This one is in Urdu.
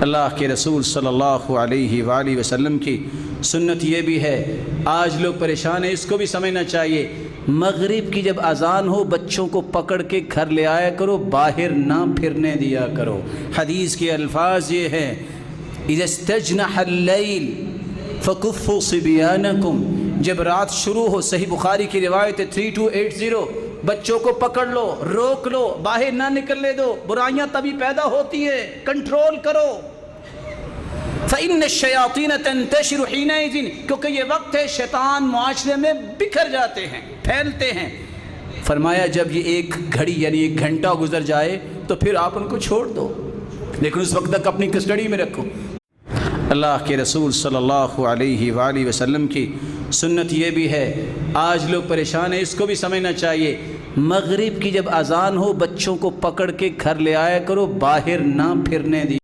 اللہ کے رسول صلی اللہ علیہ وآلہ وسلم کی سنت یہ بھی ہے، آج لوگ پریشان ہیں، اس کو بھی سمجھنا چاہیے۔ مغرب کی جب اذان ہو بچوں کو پکڑ کے گھر لے آیا کرو، باہر نہ پھرنے دیا کرو۔ حدیث کے الفاظ یہ ہیں، اذا استجنح اللیل فکفوا صبیانکم، جب رات شروع ہو، صحیح بخاری کی روایت ہے 3280، بچوں کو پکڑ لو، روک لو، باہر نہ نکلنے دو، برائیاں تبھی پیدا ہوتی ہیں، کنٹرول کرو۔ فَإِنَّ الشَّيَاطِينَ تَنْتَشِرُ حِينَئِذٍ، کیونکہ یہ وقت ہے شیطان معاشرے میں بکھر جاتے ہیں، پھیلتے ہیں۔ فرمایا جب یہ ایک گھڑی یعنی ایک گھنٹہ گزر جائے تو پھر آپ ان کو چھوڑ دو، لیکن اس وقت تک اپنی کسٹڈی میں رکھو۔ اللہ کے رسول صلی اللہ علیہ وآلہ وسلم کی سنت یہ بھی ہے، آج لوگ پریشان ہیں، اس کو بھی سمجھنا چاہیے۔ مغرب کی جب اذان ہو بچوں کو پکڑ کے گھر لے آیا کرو، باہر نہ پھرنے دیا